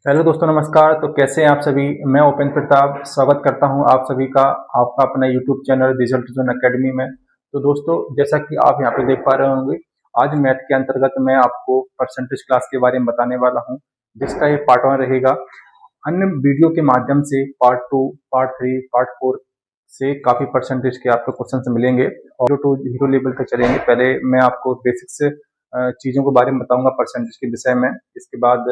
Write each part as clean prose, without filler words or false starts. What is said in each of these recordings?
Hello दोस्तों, नमस्कार। तो कैसे हैं आप सभी। मैं उपेंद्र प्रताप स्वागत करता हूं आप सभी का आपका अपना YouTube channel result zone academy में। तो दोस्तों, जैसा कि आप यहां पे देख पा रहे होंगे, आज मैथ के अंतर्गत मैं आपको परसेंटेज क्लास के बारे में बताने वाला हूं, जिसका ये पार्ट 1 रहेगा। अन्य वीडियो के माध्यम से पार्ट 2, पार्ट 3, पार्ट 4 से काफी परसेंटेज के आपको क्वेश्चन मिलेंगे और 0 टू 0 लेवल तक चलेंगे। पहले मैं आपको बेसिक्स चीजों के बारे में बताऊंगा परसेंटेज के विषय में। इसके बाद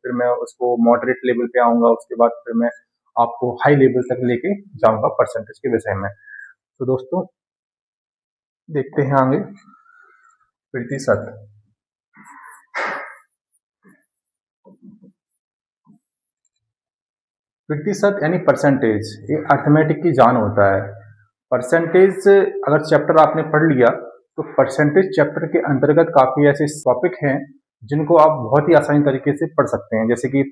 फिर मैं उसको मॉडरेट लेवल पे आऊंगा। उसके बाद फिर मैं आपको हाई लेवल तक लेके जाऊंगा परसेंटेज के विषय में। तो दोस्तों, देखते हैं आगे। प्रतिशत प्रतिशत यानी परसेंटेज, ये अर्थमेटिक की जान होता है। परसेंटेज अगर चैप्टर आपने पढ़ लिया तो परसेंटेज चैप्टर के अंतर्गत काफी ऐसे टॉपिक हैं जिनको आप बहुत ही आसानी तरीके से पढ़ सकते हैं। जैसे कि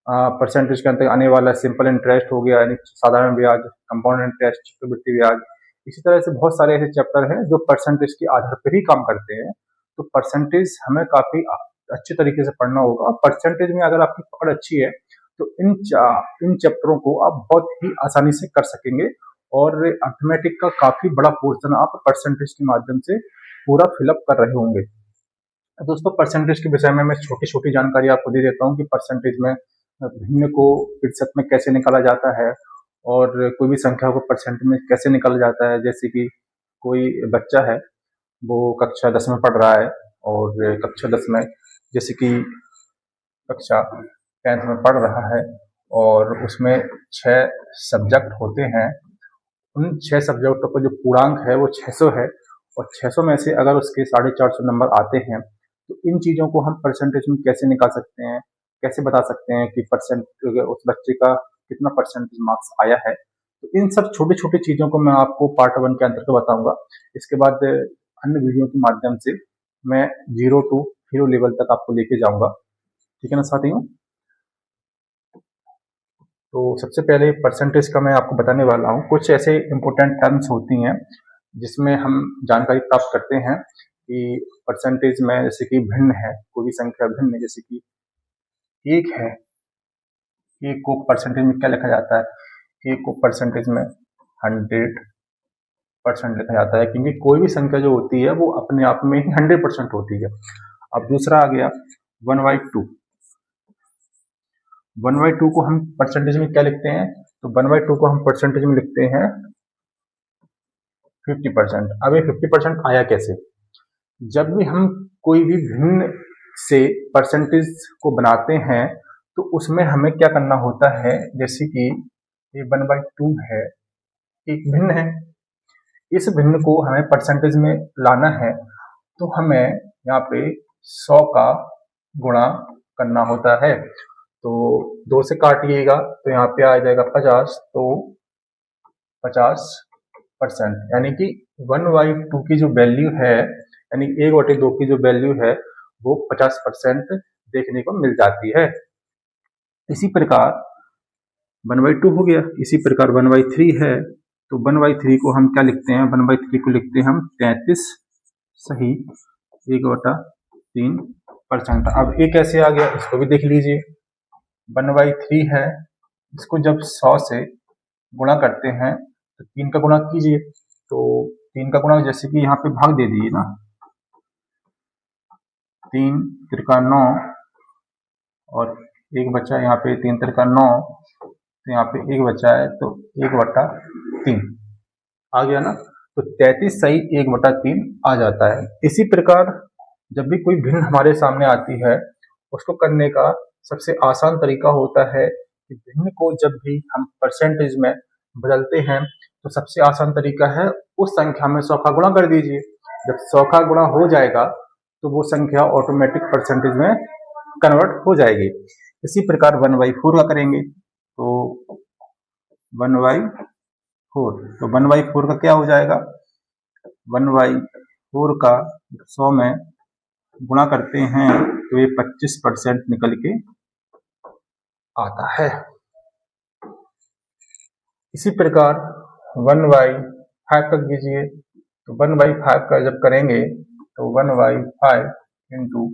परसेंटेज के अंतर्गत आने वाला सिंपल इंटरेस्ट हो गया, यानी साधारण ब्याज, कंपाउंड इंटरेस्ट, चक्रवृद्धि ब्याज। इसी तरह से बहुत सारे ऐसे चैप्टर हैं जो परसेंटेज के आधार पर ही काम करते हैं। तो परसेंटेज हमें काफी अच्छे तरीके से पढ़ना होगा। परसेंटेज में अगर आपकी पकड़ अच्छी है तो इन चैप्टरों को आप बहुत ही आसानी से कर सकेंगे और अर्थमेटिक का काफी बड़ा पोर्शन आप परसेंटेज के माध्यम से पूरा फिलअप कर रहे होंगे। दोस्तों, परसेंटेज के विषय में मैं छोटी छोटी जानकारी आपको दे देता हूँ कि परसेंटेज में भिन्न को प्रतिशत में कैसे निकाला जाता है और कोई भी संख्या को परसेंट में कैसे निकाला जाता है। जैसे कि कोई बच्चा है, वो कक्षा 10 में पढ़ रहा है और कक्षा 10 में जैसे कि कक्षा 10th में पढ़ रहा है और उसमें 6 सब्जेक्ट होते हैं। उन 6 सब्जेक्टों का जो पूर्णांक है वो 600 है और 600 में से अगर उसके 450 नंबर आते हैं तो इन चीज़ों को हम परसेंटेज में कैसे निकाल सकते हैं, कैसे बता सकते हैं कि परसेंट उस बच्चे का कितना परसेंटेज मार्क्स आया है। तो इन सब छोटी छोटी चीज़ों को मैं आपको पार्ट 1 के अंतर्गत बताऊंगा। इसके बाद अन्य वीडियो के माध्यम से मैं 0 टू 0 लेवल तक आपको लेके जाऊंगा। ठीक है ना साथियों। तो सबसे पहले परसेंटेज का मैं आपको बताने वाला हूँ। कुछ ऐसे इंपॉर्टेंट टर्म्स होती हैं जिसमें हम जानकारी प्राप्त करते हैं कि परसेंटेज में, जैसे कि भिन्न है, कोई भी संख्या भिन्न है, जैसे कि एक है, एक को परसेंटेज में क्या लिखा जाता है। एक को परसेंटेज में 100% लिखा जाता है, क्योंकि कोई भी संख्या जो होती है वो अपने आप में ही 100% होती है। अब दूसरा आ गया 1/2। 1/2 को हम परसेंटेज में क्या लिखते हैं, तो 1/2 को हम परसेंटेज में लिखते हैं 50%। अब ये 50% आया कैसे। जब भी हम कोई भी भिन्न से परसेंटेज को बनाते हैं तो उसमें हमें क्या करना होता है। जैसे कि ये 1/2 है, एक भिन्न है, इस भिन्न को हमें परसेंटेज में लाना है तो हमें यहाँ पे 100 का गुणा करना होता है। तो 2 से काटिएगा तो यहाँ पे आ जाएगा 50, तो 50%, यानी कि 1/2 की जो वैल्यू है, यानी 1/2 की जो वैल्यू है वो 50% देखने को मिल जाती है। इसी प्रकार 1/2 हो गया। इसी प्रकार 1/3 है, तो 1/3 को हम क्या लिखते हैं, 1/3 को लिखते हैं हम 33 सही 1/3%। अब ये कैसे आ गया, इसको भी देख लीजिए। 1/3 है, इसको जब 100 से गुणा करते हैं तो 3 का गुणा कीजिए, तो 3 का गुणा जैसे कि यहाँ पे भाग दे दीजिए ना, 3 तिरका 9 और एक बचा यहाँ पे, 3 तिरका 9, तो यहाँ पे एक बचा है, तो 1/3 आ गया ना। तो 33 सही 1/3 आ जाता है। इसी प्रकार जब भी कोई भिन्न हमारे सामने आती है उसको करने का सबसे आसान तरीका होता है कि भिन्न को जब भी हम परसेंटेज में बदलते हैं तो सबसे आसान तरीका है उस संख्या में 100 का गुणा कर दीजिए। जब 100 का गुणा हो जाएगा तो वो संख्या ऑटोमेटिक परसेंटेज में कन्वर्ट हो जाएगी। इसी प्रकार 1/4 का करेंगे, तो 1/4, तो 1/4 का क्या हो जाएगा, 1/4 का 100 में गुणा करते हैं तो ये 25% निकल के आता है। इसी प्रकार 1/5 कर दीजिए, तो 1/5 का जब करेंगे तो 1/5 इंटू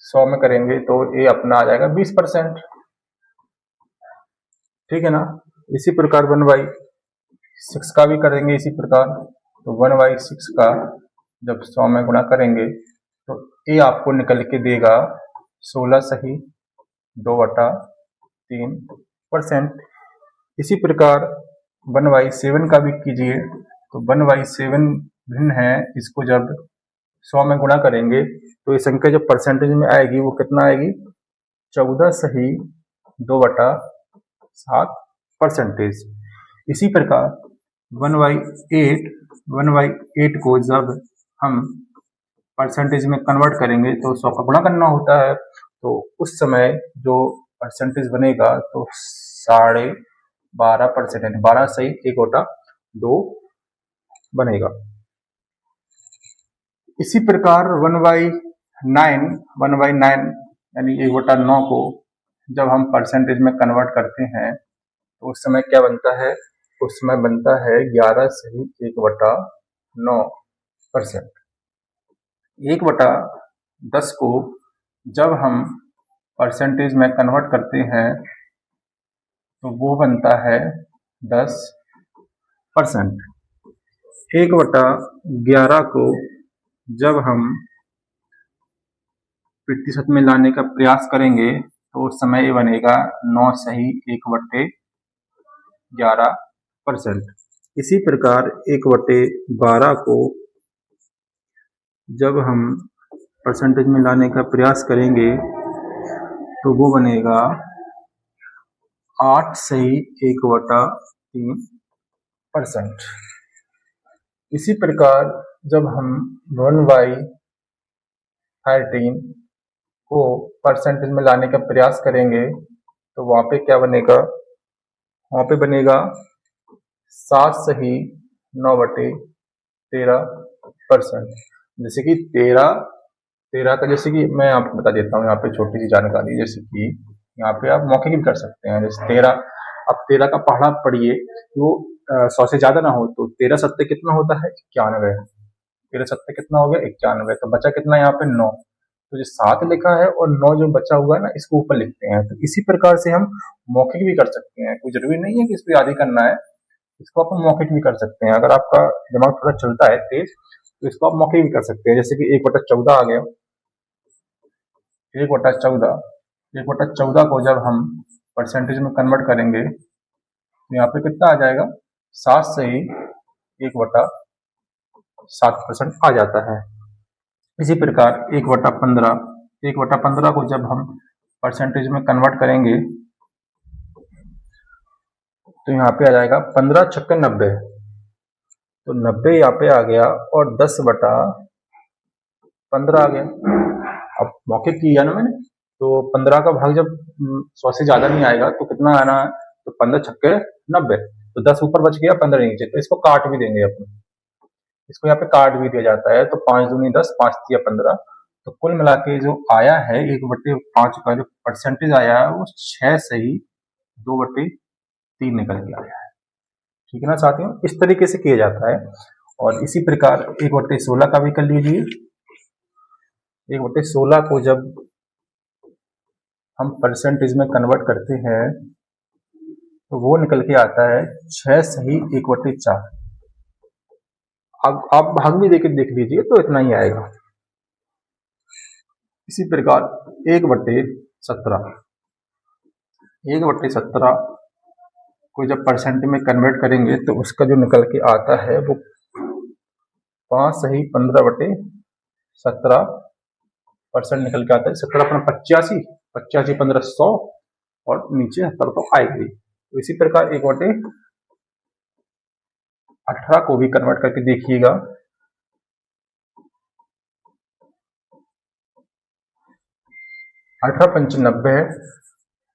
100 में करेंगे तो ये अपना आ जाएगा 20%। ठीक है ना। इसी प्रकार 1/6 का भी करेंगे इसी प्रकार। तो 1/6 का जब 100 में गुणा करेंगे तो ये आपको निकल के देगा 16 सही 2/3%। इसी प्रकार 1/7 का भी कीजिए। तो 1/7 भिन्न है, इसको जब 100 में गुणा करेंगे तो ये संख्या जब परसेंटेज में आएगी वो कितना आएगी, 14 सही 2/7%। इसी प्रकार 1/8 को जब हम परसेंटेज में कन्वर्ट करेंगे तो 100 का गुणा करना होता है, तो उस समय जो परसेंटेज बनेगा तो 12.5%, 12 सही 1/2 बनेगा। इसी प्रकार 1/9 यानी 1/9 को जब हम परसेंटेज में कन्वर्ट करते हैं तो उस समय क्या बनता है, उस समय बनता है 11 सही 1/9%। 1/10 को जब हम परसेंटेज में कन्वर्ट करते हैं तो वो बनता है 10%। 1/11 को जब हम प्रतिशत में लाने का प्रयास करेंगे तो उस समय ये बनेगा 9 सही 1/11%। इसी प्रकार 1/12 को जब हम परसेंटेज में लाने का प्रयास करेंगे तो वो बनेगा 8 सही 1/3%। इसी प्रकार जब हम 1/13 को परसेंटेज में लाने का प्रयास करेंगे तो वहाँ पे क्या बनेगा, वहाँ पे बनेगा 7 सही 9/13%। जैसे कि 13 का, जैसे कि मैं आपको बता देता हूँ यहाँ पे छोटी सी जानकारी, जैसे कि यहाँ पे आप मौखिक भी कर सकते हैं। जैसे 13, अब 13 का पढ़ा पढ़िए वो 100 से ज्यादा ना हो, तो 13 सत्ते कितना होता है 91। 13 सत्ते कितना हो गया 91, तो बचा कितना यहाँ पे 9। तो जो 7 लिखा है और 9 जो बचा हुआ है ना, इसको ऊपर लिखते हैं। तो इसी प्रकार से हम मौखिक भी कर सकते हैं, कोई जरूरी नहीं है कि इसको याद ही करना है, इसको आप मौखिक भी कर सकते हैं। अगर आपका दिमाग थोड़ा चलता है तेज तो इसको आप मौखिक भी कर सकते हैं। जैसे कि 1/14 आ गया, 1/14 को जब हम परसेंटेज में कन्वर्ट करेंगे तो यहाँ पे कितना आ जाएगा, 7 सही 1/7% आ जाता है। इसी प्रकार 1/15 को जब हम परसेंटेज में कन्वर्ट करेंगे तो यहाँ पे आ जाएगा 15 छक्के 90, तो 90 यहाँ पे आ गया और 10/15 आ गया। अब मौखिक किया ना मैंने, तो 15 का भाग जब 100 से ज्यादा नहीं आएगा तो कितना आना है, तो 15 छक्के 90, तो 10 ऊपर बच गया 15 नीचे, तो इसको काट भी देंगे अपन, इसको यहाँ पे काट भी दिया जाता है। तो 5 दूनी 10, 5 तिया 15, तो कुल मिला के जो आया है 1/5 का जो परसेंटेज आया है वो 6 सही 2/3 निकल के आया है। ठीक है ना साथियों, इस तरीके से किया जाता है। और इसी प्रकार 1/16 का भी कर लीजिए। 1/16 को जब हम परसेंटेज में कन्वर्ट करते हैं तो वो निकल के आता है 6 सही 1/4। अब आप भाग भी देके देख लीजिए तो इतना ही आएगा। इसी प्रकार 1/17 को जब परसेंट में कन्वर्ट करेंगे तो उसका जो निकल के आता है वो 5 सही 15/17% निकल के आता है। 17 अपना 85, 85 15 100 और नीचे 70 तो आएगी। तो इसी प्रकार 1/18 को भी कन्वर्ट करके देखिएगा। 18 पंच 90 है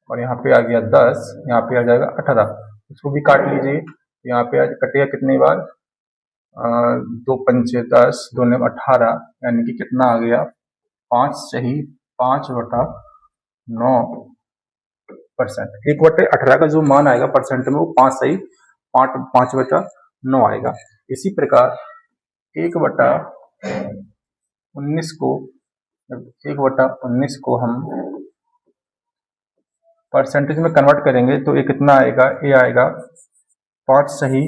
और यहाँ पे आ गया 10, यहाँ पे आ जाएगा 18, इसको भी काट लीजिए। यहाँ पे आज कटेगा कितनी बार, 2 पंचे 10, 2 ने 18, यानी कि कितना आ गया 5 सही 5/9%। 1/18 का जो मान आएगा परसेंट में वो 5 सही 5/9 आएगा। इसी प्रकार 1/19 को जब 1/19 को हम परसेंटेज में कन्वर्ट करेंगे तो ये कितना आएगा, ये आएगा 5 सही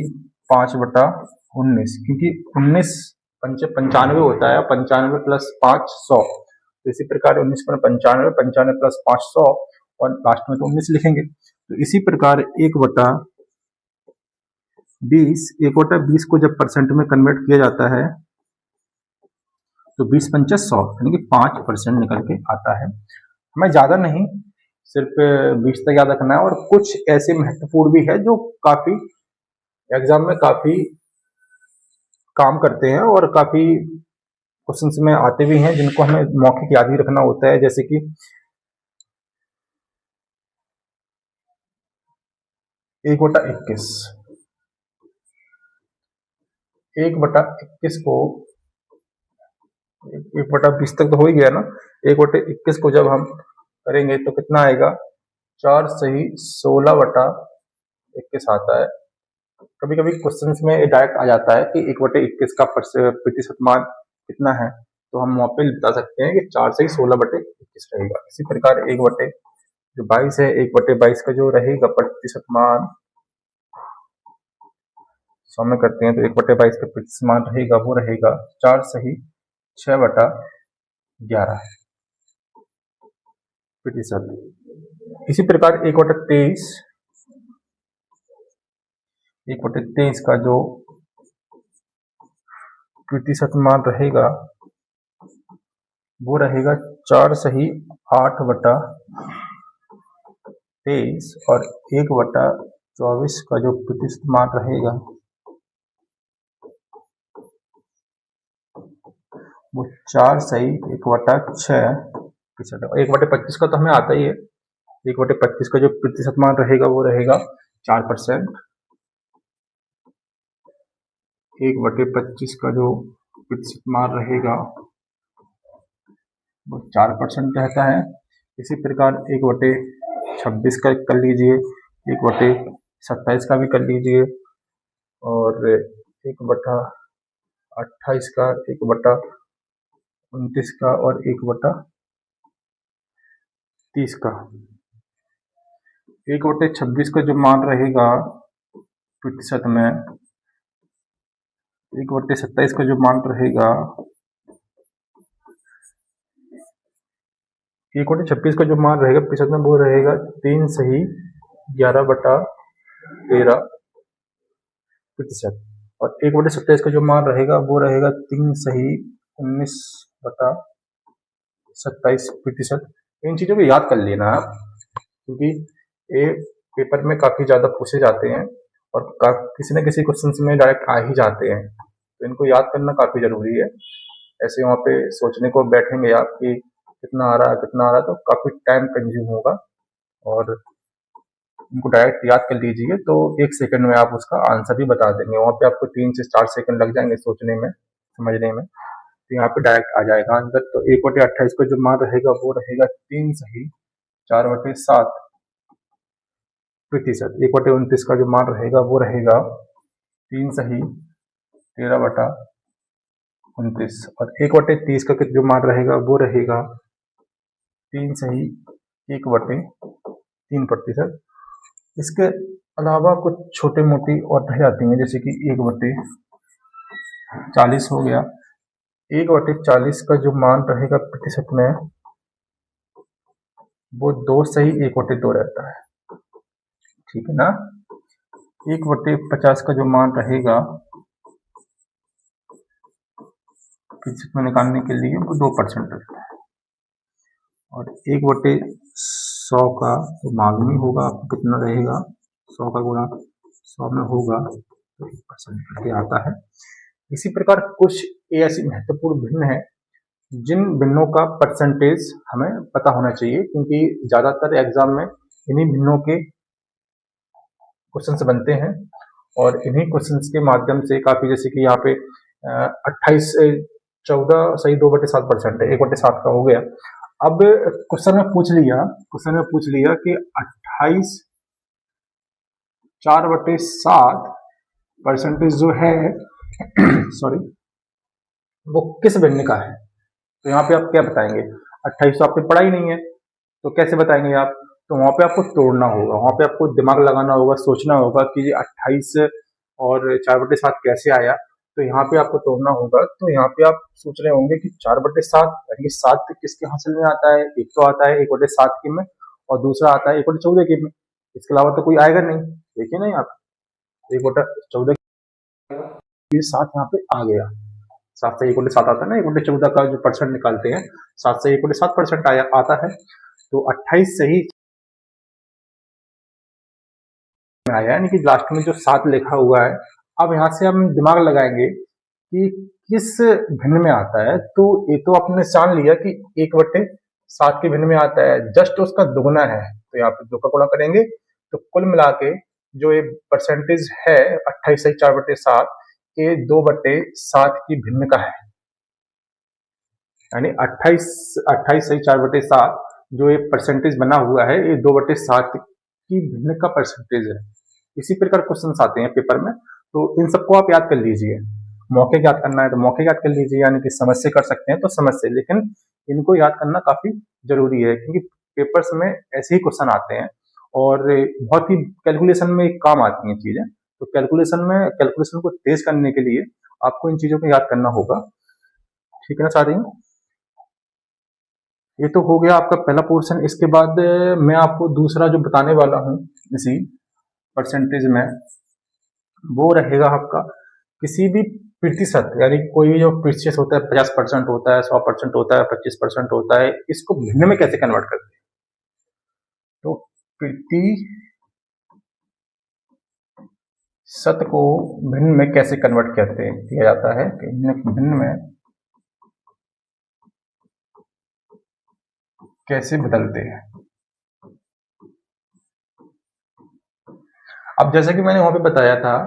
5/19, क्योंकि 19 पंचे 95 होता है, 95 प्लस 5 100। तो इसी प्रकार 19 पर 95, 95 प्लस 5 100 और लास्ट में तो 19 लिखेंगे। तो इसी प्रकार 1/20 को जब परसेंट में कन्वर्ट किया जाता है तो 20 पंचे 100 यानी कि 5% निकल के आता है। हमें ज्यादा नहीं, सिर्फ 20 तक याद रखना है। और कुछ ऐसे महत्वपूर्ण भी है जो काफी एग्जाम में काफी काम करते हैं और काफी क्वेश्चंस में आते भी हैं, जिनको हमें मौखिक याद ही रखना होता है। जैसे कि 1/21, 1/21 को 1/20 तक तो हो ही गया ना। 1/21 को जब हम करेंगे तो कितना आएगा, 4 सही 16/21 आता है। कभी कभी क्वेश्चंस में डायरेक्ट आ जाता है कि 1/21 का प्रतिशत मान कितना है, तो हम वहां पे बता सकते हैं कि 4 सही 16/21 रहेगा। इसी प्रकार 1/22 है, 1/22 का जो रहेगा प्रतिशत मान 100 में करते हैं तो 1/22 का प्रतिशत मान रहेगा, वो रहेगा 4 सही 6/11 प्रतिशत। इसी प्रकार 1/23 का जो प्रतिशत मान रहेगा वो रहेगा 4 सही 8/23 और 1/24 का जो प्रतिशत मान रहेगा वो 4 सही 1/6 प्रतिशत। 1/25 का तो हमें आता ही है। 1/25 का जो प्रतिशत मान रहेगा वो रहेगा 4%। 1/25 का जो प्रतिशत मान रहेगा वो 4% रहता है। इसी प्रकार 1/26 का कर लीजिए, 1/27 का भी कर लीजिए और 1/28 का, 1/29 का और 1/30 का। 1/26 का जो मान रहेगा प्रतिशत में, 1/27 का जो मान रहेगा, 1/26 का जो मान रहेगा प्रतिशत में वो रहेगा 3 सही 11/13 प्रतिशत और 1/27 का जो मान रहेगा वो रहेगा 3 सही 19/27 प्रतिशत। इन चीजों को याद कर लेना आप, क्योंकि ये पेपर में काफी ज्यादा पूछे जाते हैं और किसी न किसी क्वेश्चन में डायरेक्ट आ ही जाते हैं, तो इनको याद करना काफी जरूरी है। ऐसे वहां पे सोचने को बैठेंगे आप कि कितना आ रहा है, तो काफी टाइम कंज्यूम होगा और इनको डायरेक्ट याद कर लीजिए तो 1 सेकंड में आप उसका आंसर भी बता देंगे। वहां पे आपको 3 से 4 सेकंड लग जाएंगे सोचने में, समझने में, तो यहाँ पे डायरेक्ट आ जाएगा आंसर। तो 1/28 का जो मान रहेगा वो रहेगा 3 सही 4/7 प्रतिशत। 1/29 का जो मान रहेगा वो रहेगा 3 सही 13/29 और 1/30 का जो मान रहेगा वो रहेगा 3 सही 1/3 प्रतिशत। इसके अलावा कुछ छोटे मोटी और रह जाती हैं, जैसे कि 1/40 हो गया। 1/40 का जो मान रहेगा प्रतिशत में वो 2 सही 1/2 रहता है, ठीक है ना। 1/50 का जो मान रहेगा प्रतिशत में निकालने के लिए वो 2% रहता है और 1/100 का तो मालूम ही होगा आपको कितना रहेगा, 100 का गुणा 100 में होगा तो 1% करके आता है। इसी प्रकार कुछ ऐसी महत्वपूर्ण भिन्न है जिन भिन्नों का परसेंटेज हमें पता होना चाहिए, क्योंकि ज्यादातर एग्जाम में इन्हीं भिन्नों के क्वेश्चंस बनते हैं और इन्हीं क्वेश्चंस के माध्यम से काफी, जैसे कि यहाँ पे 14 सही 2/7% है, 1/7 का हो गया। अब क्वेश्चन में पूछ लिया कि 28 4/7 परसेंटेज जो है सॉरी वो किस भिन्न का है, तो यहाँ पे आप क्या बताएंगे? 28 तो आपने पढ़ा ही नहीं है, तो कैसे बताएंगे आप? तो वहाँ पे आपको तोड़ना होगा, वहाँ पे आपको दिमाग लगाना होगा, सोचना होगा कि ये 28 और 4/7 कैसे आया। तो यहाँ पे आपको तोड़ना होगा। तो यहाँ पे आप सोच रहे होंगे कि 4/7 यानी कि 7 किसके हासिल में आता है? एक तो आता है 1/7 के में, और दूसरा आता है 1/14 के में। इसके अलावा तो कोई आएगा नहीं। देखिए ना यहाँ पे 1/14, ये 7 यहाँ पे आ गया। 7 से 1/7 आता है ना, 1/14 का जो परसेंट निकालते हैं, 7 से 1/7% आता है। तो 28 सही में आया, यानी कि लास्ट में जो 7 लिखा हुआ है। अब यहाँ से हम दिमाग लगाएंगे कि किस भिन्न में आता है। तो ये तो आपने जान लिया कि 1/7 के भिन्न में आता है, जस्ट उसका दुगना है। तो यहाँ पे 2 का गुणा करेंगे, तो कुल मिला के जो ये परसेंटेज है 28 सही 4/7, ये 2/7 की भिन्न का है। यानी 28 सही 4/7 जो ये परसेंटेज बना हुआ है, ये 2/7 की भिन्न का परसेंटेज है। इसी प्रकार क्वेश्चन आते हैं पेपर में, तो इन सबको आप याद कर लीजिए। मौके याद करना है तो मौके याद कर लीजिए, यानी कि समझ से कर सकते हैं तो समझ से, लेकिन इनको याद करना काफी जरूरी है, क्योंकि पेपर्स में ऐसे ही क्वेश्चन आते हैं और बहुत ही कैलकुलेशन में काम आती हैं चीजें। तो कैलकुलेशन को तेज करने के लिए आपको इन चीजों को याद करना होगा। ठीक है ना साथियों? ये तो हो गया आपका पहला पोर्शन। इसके बाद मैं आपको दूसरा जो बताने वाला हूँ इसी परसेंटेज में, वो रहेगा आपका किसी भी प्रतिशत, यानी कोई भी जो प्रतिशत होता है, 50% होता है, 100% होता है, 25% होता है, इसको भिन्न में कैसे कन्वर्ट करते हैं। तो प्रतिशत को भिन्न में कैसे कन्वर्ट किया जाता है, भिन्न में कैसे बदलते हैं। अब जैसे कि मैंने वहां पे बताया था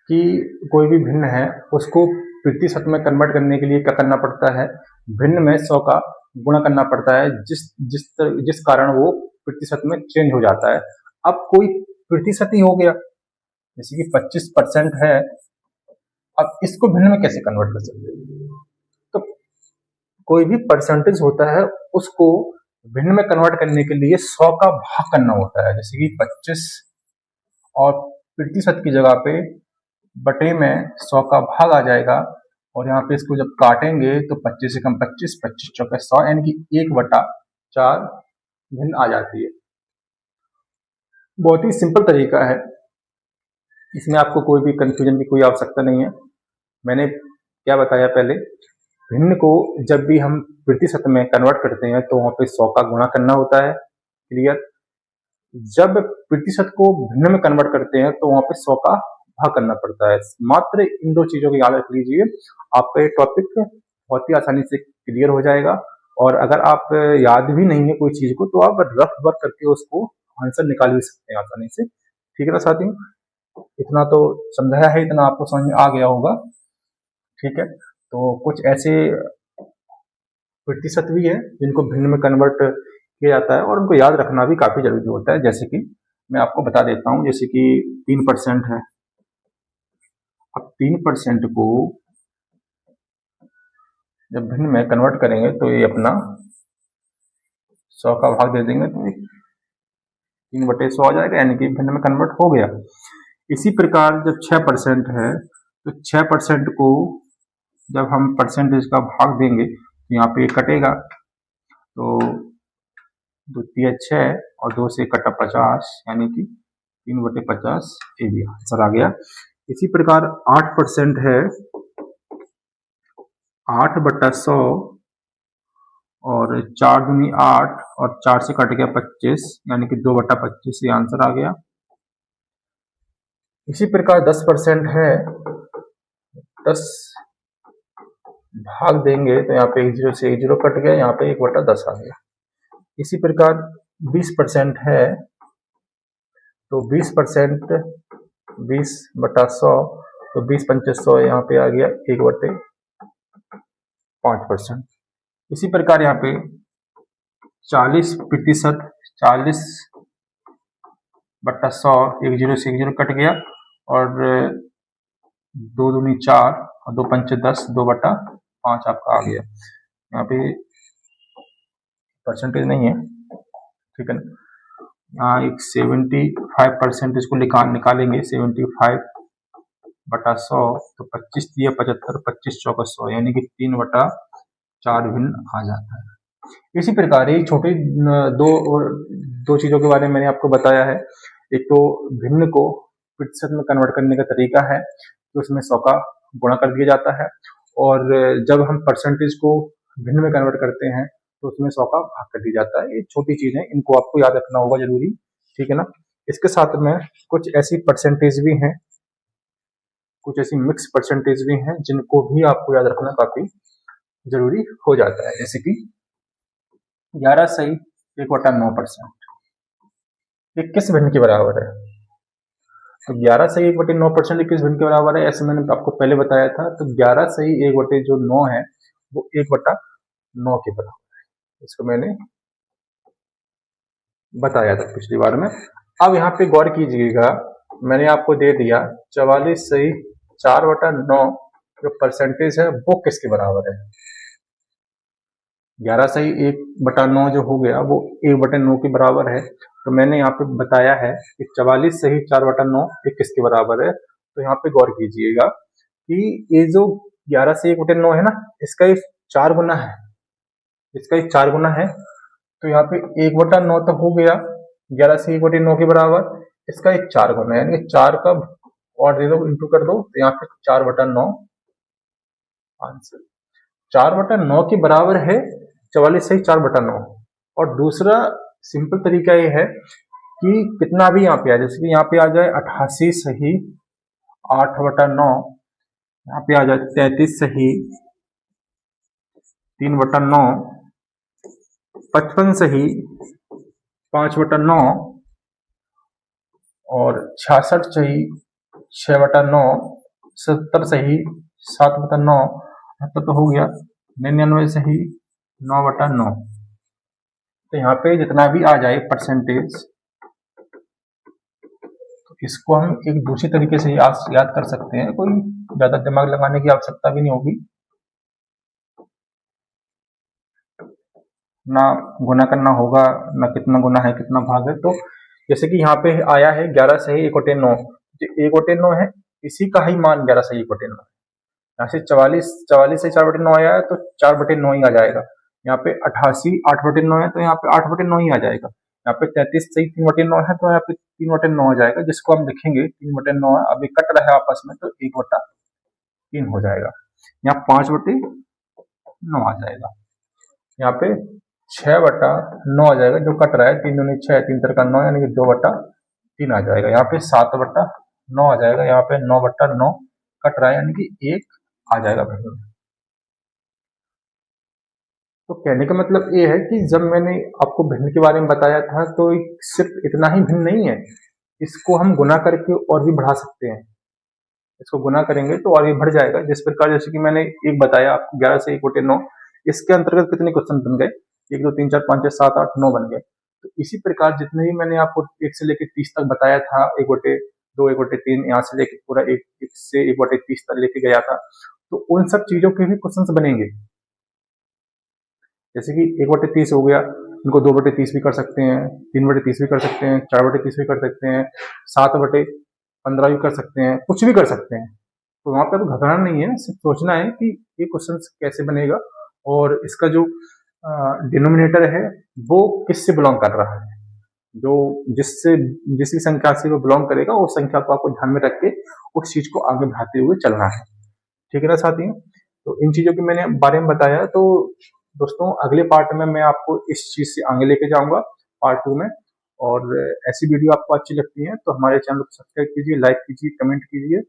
कि कोई भी भिन्न है उसको प्रतिशत में कन्वर्ट करने के लिए क्या करना पड़ता है? भिन्न में 100 का गुणा करना पड़ता है, जिस जिस जिस कारण वो प्रतिशत में चेंज हो जाता है। अब कोई प्रतिशत ही हो गया, जैसे कि 25% है, अब इसको भिन्न में कैसे कन्वर्ट कर सकते हैं? तो कोई भी परसेंटेज होता है उसको भिन्न में कन्वर्ट करने के लिए 100 का भाग करना होता है, जैसे कि 25 और प्रतिशत की जगह पे बटे में 100 का भाग आ जाएगा, और यहाँ पे इसको जब काटेंगे तो 25 से कम 25, 25 चौके 100, यानी कि 1/4 भिन्न आ जाती है। बहुत ही सिंपल तरीका है, इसमें आपको कोई भी कंफ्यूजन की कोई आवश्यकता नहीं है। मैंने क्या बताया पहले, भिन्न को जब भी हम प्रतिशत में कन्वर्ट करते हैं तो वहां पे 100 का गुणा करना होता है, क्लियर। जब प्रतिशत को भिन्न में कन्वर्ट करते हैं तो वहां पे 100 का भाग करना पड़ता है। मात्र इन 2 चीजों को याद रख लीजिए, आपका ये टॉपिक बहुत ही आसानी से क्लियर हो जाएगा। और अगर आप याद भी नहीं है कोई चीज को, तो आप रफ वर्क करके उसको आंसर निकाल भी सकते हैं आसानी से। ठीक है ना साथियों? इतना तो समझाया है, इतना आपको समझ में आ गया होगा। ठीक है, तो कुछ ऐसे प्रतिशत भी है जिनको भिन्न में कन्वर्ट किया जाता है, और उनको याद रखना भी काफी जरूरी होता है। जैसे कि मैं आपको बता देता हूँ, जैसे कि 3% है। अब 3% को जब भिन्न में कन्वर्ट करेंगे तो ये अपना 100 का भाग दे देंगे तो 3/100 आ जाएगा, यानी कि भिन्न में कन्वर्ट हो गया। इसी प्रकार जब 6% है तो 6% को जब हम परसेंटेज का भाग देंगे तो यहाँ पे कटेगा, तो 2 तिया 6 और 2 से कटा 50, यानी कि 3/50 ये भी आंसर आ गया। इसी प्रकार 8% है, 8/100 और 4 दूनी 8 और 4 से कट गया 25, यानी कि 2/25 ये आंसर आ गया। इसी प्रकार 10% है, 10 भाग देंगे तो यहाँ पे 1 0 से 1 0 कट गया, यहाँ पे 1/10 आ गया। इसी प्रकार 20% है, तो 20% 20/100, तो 20×5 यहाँ पे आ गया 1/5%। इसी प्रकार यहाँ पे 40%, 40/100, 1 0 से 1 0 कट गया, और 2 दूनी 4 और 2 पंचे 10, 2/5 आपका आ गया। यहाँ पे परसेंटेज नहीं है, ठीक है ना। यहाँ एक 75% इसको निकालेंगे, 75/100 तो 25 दिया 75, 25 चौका 100 यानी कि 3/4 भिन्न आ जाता है। इसी प्रकार ये छोटी दो चीजों के बारे में मैंने आपको बताया है। एक तो भिन्न को प्रतिशत में कन्वर्ट करने का तरीका है, तो उसमें 100 का गुणा कर दिया जाता है, और जब हम परसेंटेज को भिन्न में कन्वर्ट करते हैं तो उसमें 100 का भाग कर दिया जाता है। ये छोटी चीज है, इनको आपको याद रखना होगा जरूरी, ठीक है ना। इसके साथ में कुछ ऐसी परसेंटेज भी हैं, कुछ ऐसी मिक्स परसेंटेज भी हैं जिनको भी आपको याद रखना काफी जरूरी हो जाता है। जैसे कि 11/1/9%, ये किस भिन्न के बराबर है? तो 11/1/9% किस भिन्न के बराबर है, ऐसे मैंने आपको पहले बताया था। तो 11/1/9 है वो 1/9 के बराबर है, इसको मैंने बताया था पिछली बार में। अब यहाँ पे गौर कीजिएगा, मैंने आपको दे दिया 44/4/9 जो परसेंटेज है वो किसके बराबर है। 11/1/9 जो हो गया वो 1/9 के बराबर है। तो मैंने यहाँ पे बताया है कि 44/4/9 ये किसके बराबर है। तो यहाँ पे गौर कीजिएगा कि ये जो 11/1/9 है ना, इसका ये 4 गुना है, इसका ये 4 गुना है। तो यहाँ पे 1/9 तो हो गया 11/1/9 के बराबर, इसका एक 4 गुना है, यानी कि 4 का और दे दो, इंटू कर दो, तो यहाँ पे 4/9 आंसर 4/9 के बराबर है 44/4/9। और दूसरा सिंपल तरीका ये है कि कितना भी यहाँ पे आ जाए, जैसे कि यहाँ पे आ जाए 88/8/9, यहाँ पे आ जाए 33/3/9, 55/5/9 और 66/6/9, 70/7/9, तो हो गया 99/9/9। तो यहाँ पे जितना भी आ जाए परसेंटेज, तो इसको हम एक दूसरे तरीके से याद कर सकते हैं, कोई ज्यादा दिमाग लगाने की आवश्यकता भी नहीं होगी, ना गुना करना होगा, ना कितना गुना है कितना भाग है। तो जैसे कि यहाँ पे आया है 11/1/9, जो 1/9 है इसी का ही मान 11/1/9, यहाँ से 44/4/9 आया है तो 4/9 ही आ जाएगा। यहाँ पे 88/8/9 है तो यहाँ पे 8/9 ही आ जाएगा। यहाँ पे 33/3/9 है तो यहाँ पे 3/9 आ जाएगा, जिसको हम लिखेंगे 3/9 है। अभी कट रहा है आपस में तो 1/3 हो जाएगा। यहाँ 5/9 आ जाएगा, यहाँ पे 6/9 आ जाएगा, जो कट रहा है 3 दूनी 6, 3 तिरका 9 यानी कि 2/3 आ जाएगा। यहाँ पे 7/9 आ जाएगा, यहाँ पे 9/9 कट रहा है यानी कि 1 आ जाएगा भिन्न में। तो कहने का मतलब ये है कि जब मैंने आपको भिन्न के बारे में बताया था तो सिर्फ इतना ही भिन्न नहीं है, इसको हम गुना करके और भी बढ़ा सकते हैं। इसको गुना करेंगे तो और भी बढ़ जाएगा। जिस प्रकार जैसे कि मैंने एक बताया आपको 11/1/9, इसके अंतर्गत कितने क्वेश्चन बन गए, 1 2 3 4 5 6 7 8 9 बन गए। तो इसी प्रकार जितने भी मैंने आपको 1 से लेकर 30 तक बताया था, 1/2 1/3 यहाँ से लेकर पूरा 1 से 1/30 तक लेके गया था, तो उन सब चीजों के भी क्वेश्चन बनेंगे। जैसे कि 1/30 हो गया, इनको 2/30 भी कर सकते हैं, 3/30 भी कर सकते हैं, 4/30 भी कर सकते हैं, 7/15 भी कर सकते हैं, कुछ भी कर सकते हैं। तो वहां पर घबराना नहीं है, सिर्फ सोचना है कि ये क्वेश्चन कैसे बनेगा और इसका जो डिनोमिनेटर है वो किससे बिलोंग कर रहा है, जो जिससे जिस भी संख्या से वो बिलोंग करेगा उस संख्या को आपको ध्यान में रख के उस चीज को आगे बढ़ाते हुए चलना है। ठीक है ना साथियों, तो इन चीजों के मैंने बारे में बताया। तो दोस्तों अगले पार्ट में मैं आपको इस चीज से आगे लेके जाऊंगा, पार्ट 2 में। और ऐसी वीडियो आपको अच्छी लगती है तो हमारे चैनल को सब्सक्राइब कीजिए, लाइक कीजिए, कमेंट कीजिए।